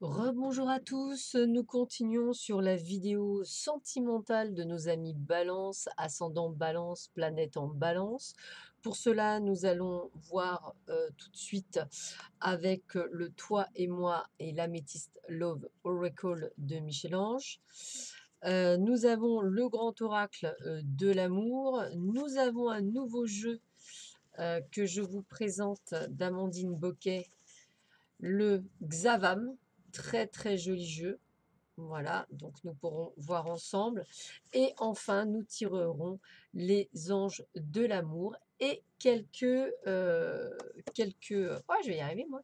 Rebonjour à tous, nous continuons sur la vidéo sentimentale de nos amis Balance, ascendant Balance, planète en Balance. Pour cela, nous allons voir tout de suite avec le Toi et moi et l'Améthyste Love Oracle de Michel-Ange. Nous avons le grand oracle de l'amour. Nous avons un nouveau jeu que je vous présente d'Amandine Boquet, le Xavam. Très très joli jeu. Voilà, donc nous pourrons voir ensemble. Et enfin, nous tirerons les anges de l'amour et oh, je vais y arriver moi.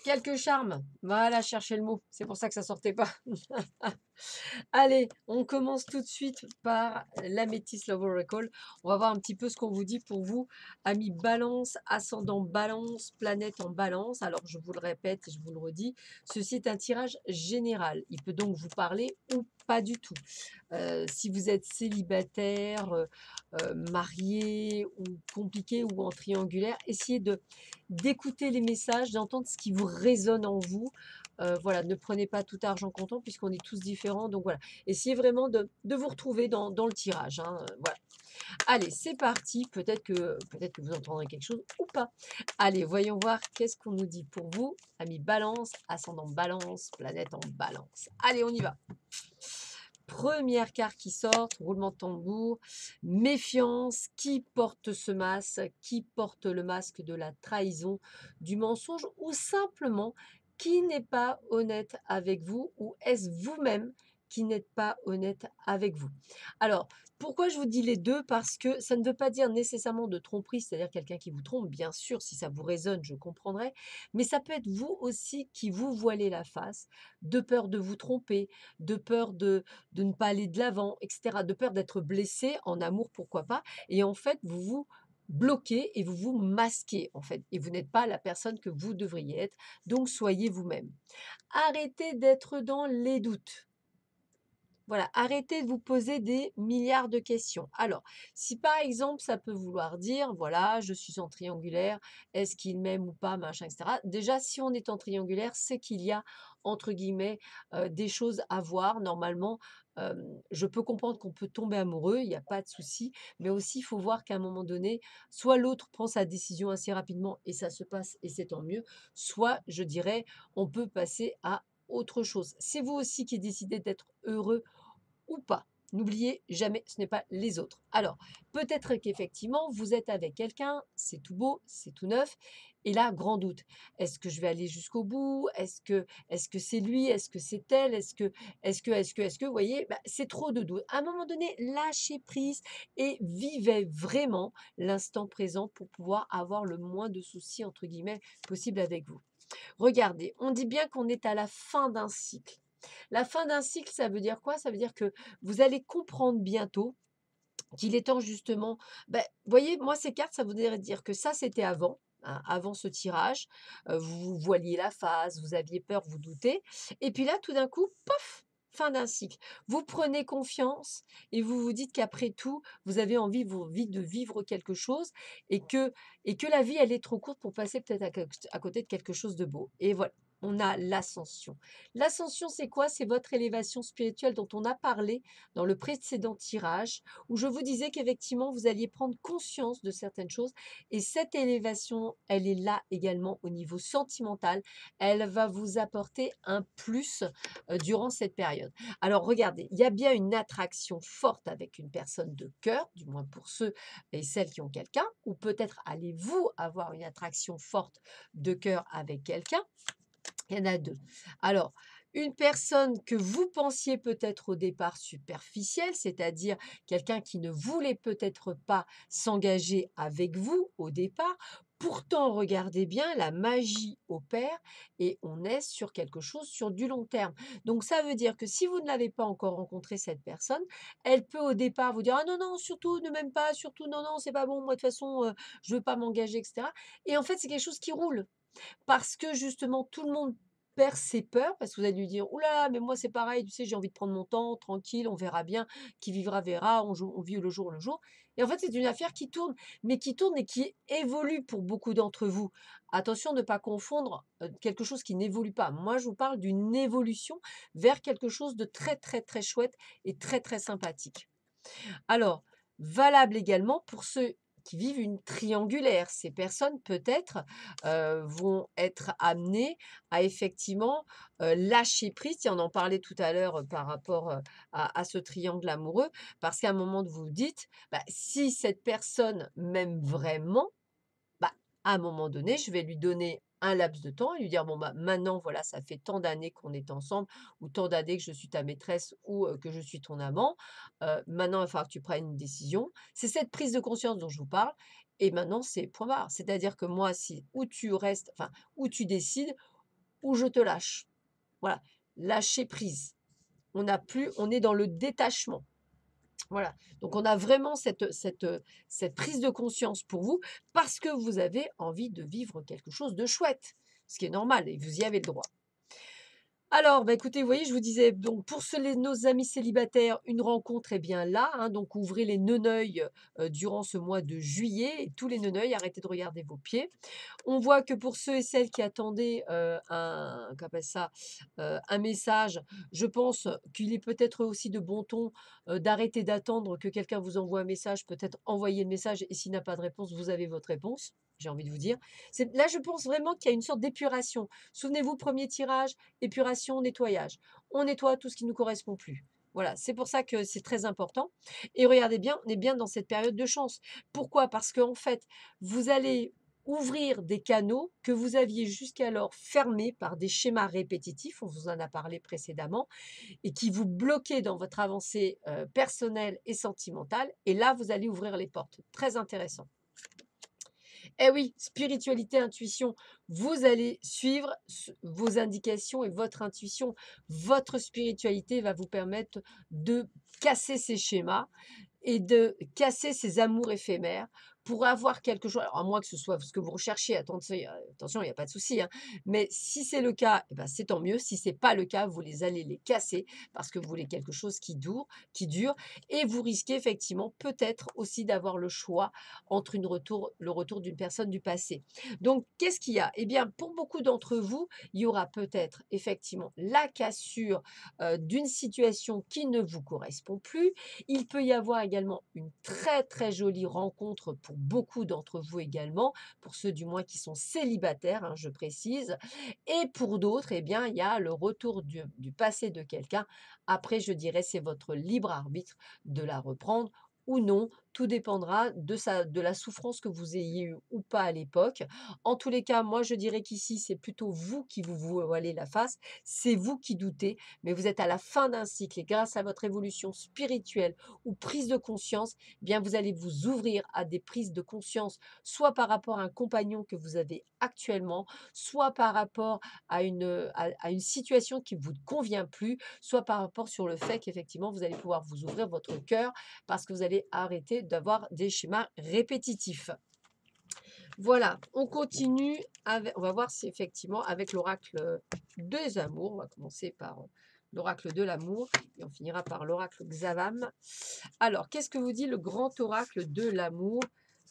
Quelques charmes. Voilà, cherchez le mot. C'est pour ça que ça sortait pas. Allez, on commence tout de suite par l'Améthyste Love Oracle. On va voir un petit peu ce qu'on vous dit pour vous, amis Balance, ascendant Balance, planète en Balance. Alors, je vous le répète et je vous le redis, ceci est un tirage général. Il peut donc vous parler ou pas du tout. Si vous êtes célibataire, marié ou compliqué ou en triangulaire, essayez d'écouter les messages, d'entendre ce qui vous résonne en vous. Voilà, ne prenez pas tout argent comptant puisqu'on est tous différents. Donc voilà, essayez vraiment de vous retrouver dans le tirage, hein, voilà. Allez, c'est parti. Peut-être que vous entendrez quelque chose ou pas. Allez, voyons voir qu'est-ce qu'on nous dit pour vous, amis Balance, ascendant Balance, planète en Balance. Allez, on y va. Première carte qui sort, roulement de tambour, méfiance, qui porte ce masque, qui porte le masque de la trahison, du mensonge ou simplement qui n'est pas honnête avec vous ou est-ce vous-même qui n'êtes pas honnête avec vous. Alors, pourquoi je vous dis les deux? Parce que ça ne veut pas dire nécessairement de tromperie, c'est-à-dire quelqu'un qui vous trompe, bien sûr, si ça vous résonne, je comprendrai, mais ça peut être vous aussi qui vous voilez la face, de peur de vous tromper, de peur de ne pas aller de l'avant, etc., de peur d'être blessé en amour, pourquoi pas. Et en fait, vous vous bloquez et vous vous masquez, en fait. Et vous n'êtes pas la personne que vous devriez être. Donc, soyez vous-même. Arrêtez d'être dans les doutes. Voilà, arrêtez de vous poser des milliards de questions. Alors, si par exemple, ça peut vouloir dire, voilà, je suis en triangulaire, est-ce qu'il m'aime ou pas, machin, etc. Déjà, si on est en triangulaire, c'est qu'il y a, entre guillemets, des choses à voir. Normalement, je peux comprendre qu'on peut tomber amoureux, il n'y a pas de souci, mais aussi, il faut voir qu'à un moment donné, soit l'autre prend sa décision assez rapidement et ça se passe et c'est tant mieux, soit, je dirais, on peut passer à autre chose. C'est vous aussi qui décidez d'être heureux ou pas. N'oubliez jamais, ce n'est pas les autres. Alors, peut-être qu'effectivement, vous êtes avec quelqu'un, c'est tout beau, c'est tout neuf, et là, grand doute. Est-ce que je vais aller jusqu'au bout? Est-ce que c'est lui? Est-ce que c'est elle? Est-ce que, vous voyez, bah, c'est trop de doute. À un moment donné, lâchez prise et vivez vraiment l'instant présent pour pouvoir avoir le moins de soucis, entre guillemets, possible avec vous. Regardez, on dit bien qu'on est à la fin d'un cycle. La fin d'un cycle, ça veut dire quoi? Ça veut dire que vous allez comprendre bientôt qu'il est temps justement, vous voyez, moi ces cartes, ça voudrait dire que ça c'était avant, hein, avant ce tirage, vous vous voiliez la face, vous aviez peur, vous doutez et puis là tout d'un coup, pof! Fin d'un cycle. Vous prenez confiance et vous vous dites qu'après tout, vous avez envie de vivre quelque chose et que la vie, elle est trop courte pour passer peut-être à côté de quelque chose de beau et voilà. On a l'ascension. L'ascension, c'est quoi? C'est votre élévation spirituelle dont on a parlé dans le précédent tirage où je vous disais qu'effectivement, vous alliez prendre conscience de certaines choses. Et cette élévation, elle est là également au niveau sentimental. Elle va vous apporter un plus durant cette période. Alors, regardez, il y a bien une attraction forte avec une personne de cœur, du moins pour ceux et celles qui ont quelqu'un, ou peut-être allez-vous avoir une attraction forte de cœur avec quelqu'un. Il y en a 2. Alors, une personne que vous pensiez peut-être au départ superficielle, c'est-à-dire quelqu'un qui ne voulait peut-être pas s'engager avec vous au départ. Pourtant, regardez bien, la magie opère et on est sur quelque chose sur du long terme. Donc, ça veut dire que si vous ne l'avez pas encore rencontré cette personne, elle peut au départ vous dire: «Ah non, non, surtout ne m'aime pas, surtout non, non, c'est pas bon, moi de toute façon, je veux pas m'engager» et cetera. Et en fait, c'est quelque chose qui roule. Parce que justement, tout le monde perd ses peurs parce que vous allez lui dire: «Ouh là là, mais moi c'est pareil, tu sais, j'ai envie de prendre mon temps, tranquille, on verra bien, qui vivra verra, on vit le jour le jour» et en fait, c'est une affaire qui tourne, mais qui tourne et qui évolue pour beaucoup d'entre vous. Attention de ne pas confondre, quelque chose qui n'évolue pas. Moi, je vous parle d'une évolution vers quelque chose de très, très, très chouette et très, très sympathique. Alors, valable également pour ceux qui vivent une triangulaire. Ces personnes, peut-être, vont être amenées à effectivement, lâcher prise. Tiens, on en parlait tout à l'heure, par rapport, à ce triangle amoureux, parce qu'à un moment vous vous dites: «Bah, si cette personne m'aime vraiment, bah, à un moment donné, je vais lui donner un laps de temps et lui dire: «Bon, bah, maintenant, voilà, ça fait tant d'années qu'on est ensemble ou tant d'années que je suis ta maîtresse ou que je suis ton amant. Maintenant, il va falloir que tu prennes une décision». C'est cette prise de conscience dont je vous parle et maintenant, c'est point barre. C'est-à-dire que moi, si ou tu restes enfin, ou tu décides ou je te lâche. Voilà, lâcher prise. On est dans le détachement. Voilà, donc on a vraiment cette prise de conscience pour vous, parce que vous avez envie de vivre quelque chose de chouette, ce qui est normal et vous y avez le droit. Alors, bah, écoutez, vous voyez, je vous disais, donc pour nos amis célibataires, une rencontre est bien là, hein, donc ouvrez les neneuils durant ce mois de juillet, et tous les neneuils, arrêtez de regarder vos pieds. On voit que pour ceux et celles qui attendaient, qu'on appelle ça, un message, je pense qu'il est peut-être aussi de bon ton, d'arrêter d'attendre que quelqu'un vous envoie un message, peut-être envoyer le message et s'il n'a pas de réponse, vous avez votre réponse, j'ai envie de vous dire. C'est là, je pense vraiment qu'il y a une sorte d'épuration. Souvenez-vous, premier tirage, épuration, nettoyage. On nettoie tout ce qui ne nous correspond plus. Voilà, c'est pour ça que c'est très important et regardez bien, on est bien dans cette période de chance. Pourquoi? Parce qu'en fait, vous allez ouvrir des canaux que vous aviez jusqu'alors fermés par des schémas répétitifs, on vous en a parlé précédemment, et qui vous bloquaient dans votre avancée personnelle et sentimentale. Et là, vous allez ouvrir les portes. Très intéressant. Eh oui, spiritualité, intuition, vous allez suivre vos indications et votre intuition. Votre spiritualité va vous permettre de casser ces schémas et de casser ces amours éphémères pour avoir quelque chose, alors à moins que ce soit ce que vous recherchez, attention, il y a pas de souci, hein, mais si c'est le cas, eh ben, c'est tant mieux. Si c'est pas le cas, vous allez les casser parce que vous voulez quelque chose qui dure et vous risquez effectivement peut-être aussi d'avoir le choix entre le retour d'une personne du passé. Donc qu'est-ce qu'il y a? Eh bien, pour beaucoup d'entre vous, il y aura peut-être effectivement la cassure, d'une situation qui ne vous correspond plus. Il peut y avoir également une très, très jolie rencontre pour beaucoup d'entre vous également, pour ceux du moins qui sont célibataires, hein, je précise. Et pour d'autres, eh bien, il y a le retour du passé de quelqu'un. Après, je dirais, c'est votre libre arbitre de la reprendre ou non. Tout dépendra de la souffrance que vous ayez eue ou pas à l'époque. En tous les cas, moi, je dirais qu'ici, c'est plutôt vous qui vous voilez la face. C'est vous qui doutez, mais vous êtes à la fin d'un cycle et grâce à votre évolution spirituelle ou prise de conscience, eh bien vous allez vous ouvrir à des prises de conscience, soit par rapport à un compagnon que vous avez actuellement, soit par rapport à une situation qui ne vous convient plus, soit par rapport sur le fait qu'effectivement vous allez pouvoir vous ouvrir votre cœur parce que vous allez arrêter d'avoir des schémas répétitifs. Voilà, on continue avec, on va voir si effectivement avec l'oracle des amours, on va commencer par l'oracle de l'amour et on finira par l'oracle Xavam. Alors, qu'est-ce que vous dit le grand oracle de l'amour?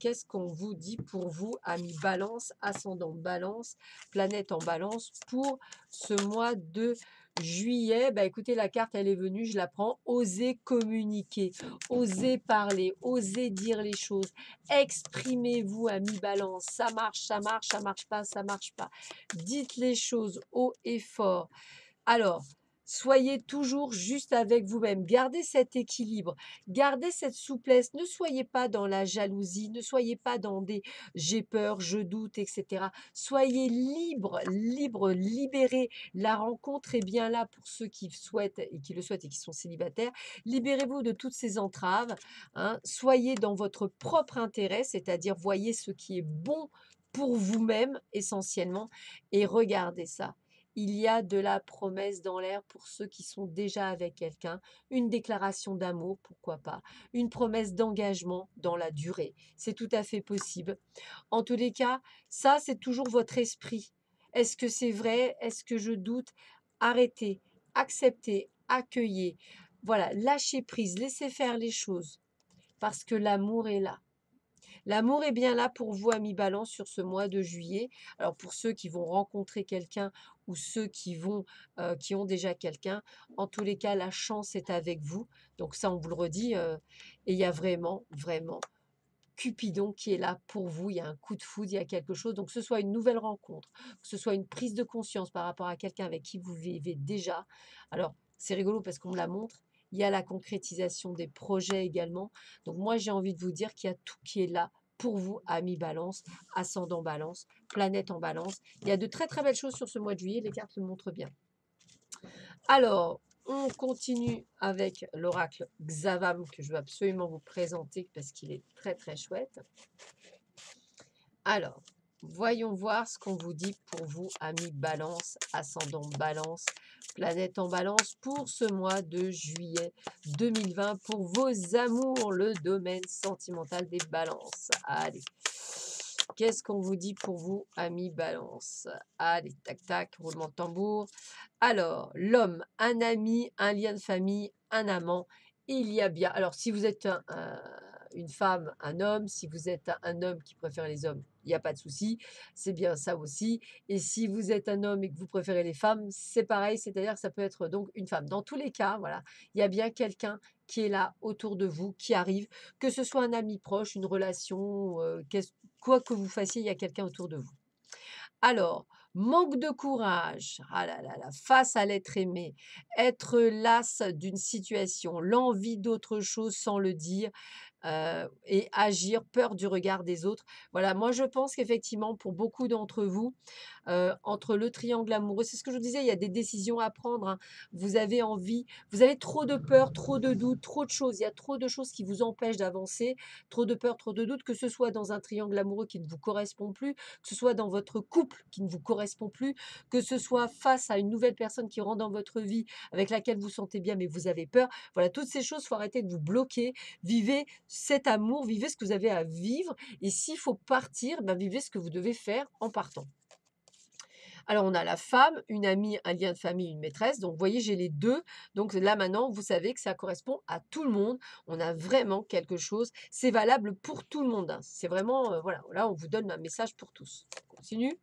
Qu'est-ce qu'on vous dit pour vous, amis Balance, ascendant Balance, planète en Balance, pour ce mois de juillet? Bah, écoutez, la carte, elle est venue, je la prends. Osez communiquer, osez parler, osez dire les choses. Exprimez-vous, amis Balance. Ça marche pas, ça marche pas. Dites les choses haut et fort. Alors, soyez toujours juste avec vous-même. Gardez cet équilibre, gardez cette souplesse. Ne soyez pas dans la jalousie, ne soyez pas dans des j'ai peur, je doute, etc. Soyez libre, libre, libérés. La rencontre est bien là pour ceux qui souhaitent et qui le souhaitent et qui sont célibataires. Libérez-vous de toutes ces entraves, hein. Soyez dans votre propre intérêt, c'est-à-dire voyez ce qui est bon pour vous-même essentiellement et regardez ça. Il y a de la promesse dans l'air pour ceux qui sont déjà avec quelqu'un, une déclaration d'amour, pourquoi pas, une promesse d'engagement dans la durée. C'est tout à fait possible. En tous les cas, ça, c'est toujours votre esprit. Est-ce que c'est vrai? Est-ce que je doute? Arrêtez, acceptez, accueillez. Voilà, lâchez prise, laissez faire les choses parce que l'amour est là. L'amour est bien là pour vous, amis Balance, sur ce mois de juillet. Alors pour ceux qui vont rencontrer quelqu'un ou ceux qui ont déjà quelqu'un, en tous les cas, la chance est avec vous. Donc ça, on vous le redit. Et il y a vraiment, vraiment Cupidon qui est là pour vous. Il y a un coup de foudre, il y a quelque chose. Donc que ce soit une nouvelle rencontre, que ce soit une prise de conscience par rapport à quelqu'un avec qui vous vivez déjà. Alors c'est rigolo parce qu'on me la montre. Il y a la concrétisation des projets également. Donc moi, j'ai envie de vous dire qu'il y a tout qui est là pour vous, amis Balance, ascendant Balance, planète en Balance. Il y a de très très belles choses sur ce mois de juillet. Les cartes le montrent bien. Alors, on continue avec l'oracle Xavam que je veux absolument vous présenter parce qu'il est très très chouette. Alors, voyons voir ce qu'on vous dit pour vous, amis Balance, ascendant Balance, planète en Balance, pour ce mois de juillet 2020, pour vos amours, le domaine sentimental des Balances. Allez, qu'est-ce qu'on vous dit pour vous, amis Balance? Allez, tac, tac, roulement de tambour. Alors, l'homme, un ami, un lien de famille, un amant, il y a bien. Alors, si vous êtes une femme, un homme, si vous êtes un homme qui préfère les hommes, il n'y a pas de souci, c'est bien ça aussi. Et si vous êtes un homme et que vous préférez les femmes, c'est pareil, c'est-à-dire que ça peut être donc une femme. Dans tous les cas, voilà, il y a bien quelqu'un qui est là autour de vous, qui arrive, que ce soit un ami proche, une relation, quoi que vous fassiez, il y a quelqu'un autour de vous. Alors, manque de courage, ah là là là, face à l'être aimé, être las d'une situation, l'envie d'autre chose sans le dire, et agir, peur du regard des autres. Voilà, moi je pense qu'effectivement pour beaucoup d'entre vous, entre le triangle amoureux, c'est ce que je vous disais, il y a des décisions à prendre, hein. Vous avez envie, vous avez trop de peur, trop de doutes, trop de choses. Il y a trop de choses qui vous empêchent d'avancer, trop de peur, trop de doutes, que ce soit dans un triangle amoureux qui ne vous correspond plus, que ce soit dans votre couple qui ne vous correspond plus, que ce soit face à une nouvelle personne qui rentre dans votre vie avec laquelle vous sentez bien mais vous avez peur. Voilà, toutes ces choses, il faut arrêter de vous bloquer. Vivez cet amour, vivez ce que vous avez à vivre et s'il faut partir, ben vivez ce que vous devez faire en partant. Alors, on a la femme, une amie, un lien de famille, une maîtresse. Donc, vous voyez, j'ai les deux. Donc, là, maintenant, vous savez que ça correspond à tout le monde. On a vraiment quelque chose. C'est valable pour tout le monde, hein. C'est vraiment, voilà, là, on vous donne un message pour tous. On continue.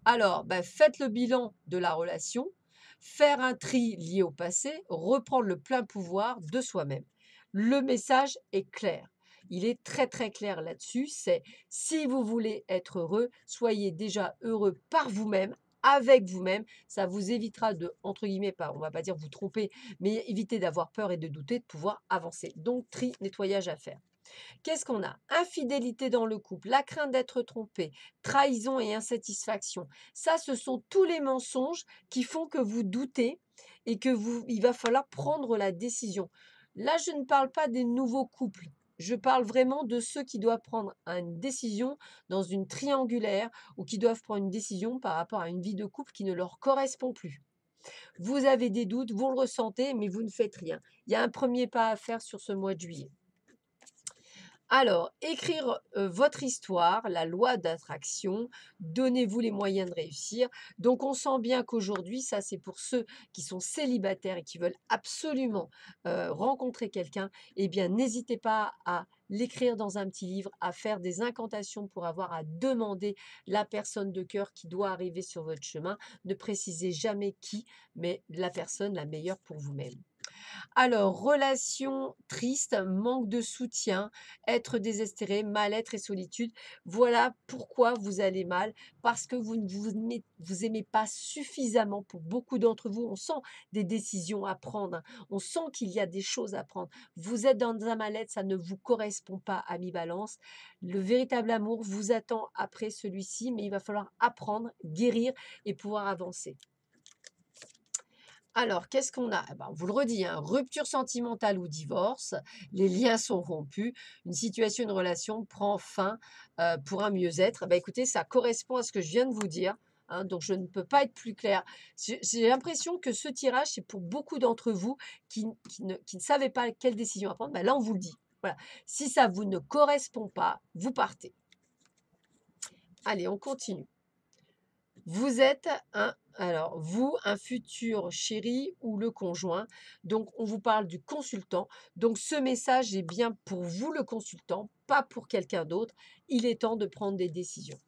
Alors, bah, faites le bilan de la relation, faire un tri lié au passé, reprendre le plein pouvoir de soi-même. Le message est clair. Il est très très clair là-dessus. C'est si vous voulez être heureux, soyez déjà heureux par vous-même, avec vous-même. Ça vous évitera de, entre guillemets, pas, on va pas dire vous tromper, mais éviter d'avoir peur et de douter, de pouvoir avancer. Donc, tri, nettoyage à faire. Qu'est-ce qu'on a? Infidélité dans le couple, la crainte d'être trompé, trahison et insatisfaction. Ça, ce sont tous les mensonges qui font que vous doutez et que il va falloir prendre la décision. Là, je ne parle pas des nouveaux couples. Je parle vraiment de ceux qui doivent prendre une décision dans une triangulaire ou qui doivent prendre une décision par rapport à une vie de couple qui ne leur correspond plus. Vous avez des doutes, vous le ressentez, mais vous ne faites rien. Il y a un premier pas à faire sur ce mois de juillet. Alors, écrire votre histoire, la loi d'attraction, donnez-vous les moyens de réussir. Donc, on sent bien qu'aujourd'hui, ça c'est pour ceux qui sont célibataires et qui veulent absolument rencontrer quelqu'un, eh bien, n'hésitez pas à l'écrire dans un petit livre, à faire des incantations pour avoir à demander la personne de cœur qui doit arriver sur votre chemin. Ne précisez jamais qui, mais la personne la meilleure pour vous-même. Alors, relation triste, manque de soutien, être désespéré, mal-être et solitude. Voilà pourquoi vous allez mal, parce que vous ne vous aimez pas suffisamment. Pour beaucoup d'entre vous, on sent des décisions à prendre, hein. On sent qu'il y a des choses à prendre. Vous êtes dans un mal-être, ça ne vous correspond pas, ami Balance. Le véritable amour vous attend après celui-ci, mais il va falloir apprendre, guérir et pouvoir avancer. Alors, qu'est-ce qu'on a? Eh ben, on vous le redit, hein, rupture sentimentale ou divorce, les liens sont rompus, une situation, une relation prend fin pour un mieux-être. Eh ben, écoutez, ça correspond à ce que je viens de vous dire, hein, donc je ne peux pas être plus claire. J'ai l'impression que ce tirage, c'est pour beaucoup d'entre vous qui ne savaient pas quelle décision à prendre. Ben, là, on vous le dit. Voilà. Si ça vous ne correspond pas, vous partez. Allez, on continue. Vous êtes un futur chéri ou le conjoint. Donc, on vous parle du consultant. Donc, ce message est bien pour vous, le consultant, pas pour quelqu'un d'autre. Il est temps de prendre des décisions.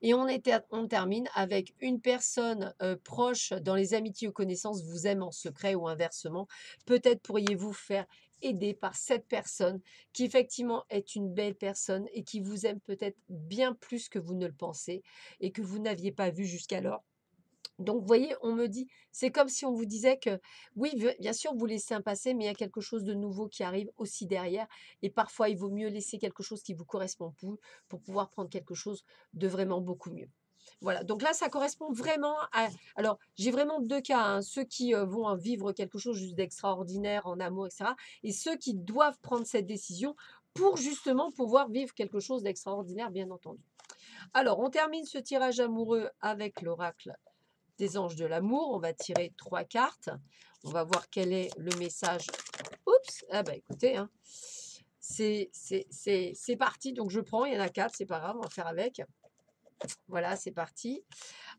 Et on termine avec une personne proche dans les amitiés ou connaissances vous aime en secret ou inversement. Peut-être pourriez-vous faire aider par cette personne qui effectivement est une belle personne et qui vous aime peut-être bien plus que vous ne le pensez et que vous n'aviez pas vu jusqu'alors. Donc, vous voyez, on me dit, c'est comme si on vous disait que oui, bien sûr, vous laissez un passé, mais il y a quelque chose de nouveau qui arrive aussi derrière. Et parfois, il vaut mieux laisser quelque chose qui vous correspond plus pour pouvoir prendre quelque chose de vraiment beaucoup mieux. Voilà, donc là, ça correspond vraiment à... Alors, j'ai vraiment deux cas, hein, ceux qui vont vivre quelque chose juste d'extraordinaire en amour, etc. Et ceux qui doivent prendre cette décision pour justement pouvoir vivre quelque chose d'extraordinaire, bien entendu. Alors, on termine ce tirage amoureux avec l'oracle des anges de l'amour. On va tirer 3 cartes. On va voir quel est le message. Oups! Ah bah écoutez, hein, c'est parti. Donc je prends, il y en a 4, c'est pas grave, on va faire avec. Voilà, c'est parti.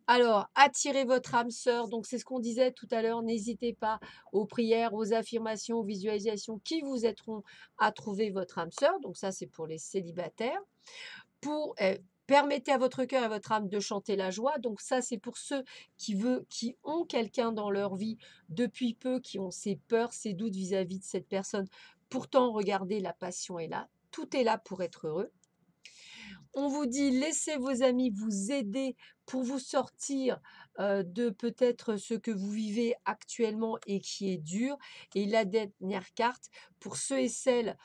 Alors, attirez votre âme sœur. Donc c'est ce qu'on disait tout à l'heure. N'hésitez pas aux prières, aux affirmations, aux visualisations qui vous aideront à trouver votre âme sœur. Donc ça, c'est pour les célibataires. Pour permettez à votre cœur et à votre âme de chanter la joie. Donc ça, c'est pour ceux qui ont quelqu'un dans leur vie depuis peu, qui ont ces peurs, ces doutes vis-à-vis de cette personne. Pourtant, regardez, la passion est là. Tout est là pour être heureux. On vous dit, laissez vos amis vous aider pour vous sortir de peut-être ce que vous vivez actuellement et qui est dur. Et la dernière carte, pour ceux et celles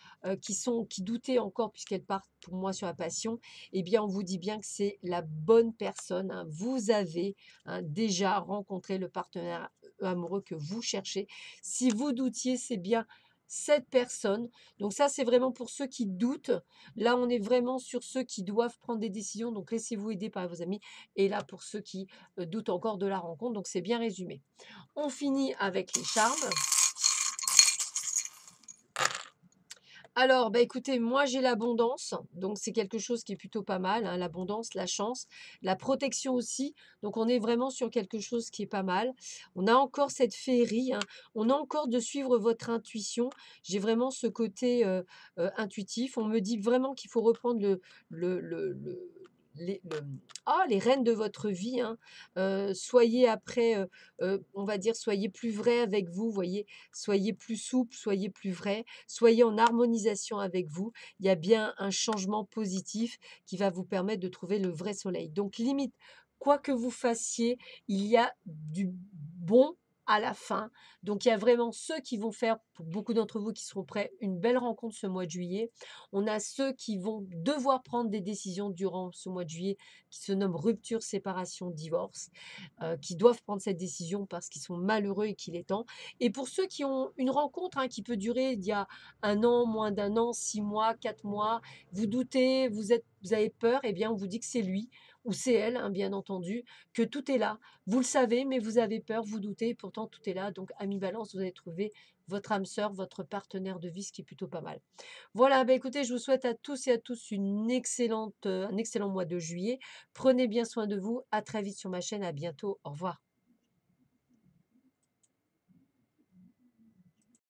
qui doutaient encore puisqu'elles partent pour moi sur la passion, eh bien, on vous dit bien que c'est la bonne personne, hein. Vous avez déjà rencontré le partenaire amoureux que vous cherchez. Si vous doutiez, c'est bien cette personne. Donc ça, c'est vraiment pour ceux qui doutent. Là, on est vraiment sur ceux qui doivent prendre des décisions, donc laissez-vous aider par vos amis. Et là, pour ceux qui doutent encore de la rencontre, donc c'est bien résumé. On finit avec les charmes. Alors, bah écoutez, moi j'ai l'abondance, donc c'est quelque chose qui est plutôt pas mal, hein, l'abondance, la chance, la protection aussi. Donc on est vraiment sur quelque chose qui est pas mal. On a encore cette féerie, hein, on a encore de suivre votre intuition. J'ai vraiment ce côté intuitif. On me dit vraiment qu'il faut reprendre le, le, le- les rênes de votre vie, hein. Soyez après, on va dire, soyez plus vrai avec vous, voyez, soyez plus souple, soyez plus vrai. Soyez en harmonisation avec vous. Il y a bien un changement positif qui va vous permettre de trouver le vrai soleil. Donc, limite, quoi que vous fassiez, il y a du bon à la fin. Donc, il y a vraiment ceux qui vont faire, pour beaucoup d'entre vous qui seront prêts, une belle rencontre ce mois de juillet. On a ceux qui vont devoir prendre des décisions durant ce mois de juillet qui se nomment rupture, séparation, divorce, qui doivent prendre cette décision parce qu'ils sont malheureux et qu'il est temps. Et pour ceux qui ont une rencontre qui peut durer il y a 1 an, moins d'1 an, 6 mois, 4 mois, vous doutez, vous avez peur, eh bien on vous dit que c'est lui ou c'est elle, hein, bien entendu, que tout est là. Vous le savez, mais vous avez peur, vous doutez, pourtant tout est là. Donc, ami Balance, vous allez trouver votre âme sœur, votre partenaire de vie, ce qui est plutôt pas mal. Voilà, bah écoutez, je vous souhaite à tous et à tous un excellent mois de juillet. Prenez bien soin de vous. À très vite sur ma chaîne. À bientôt. Au revoir.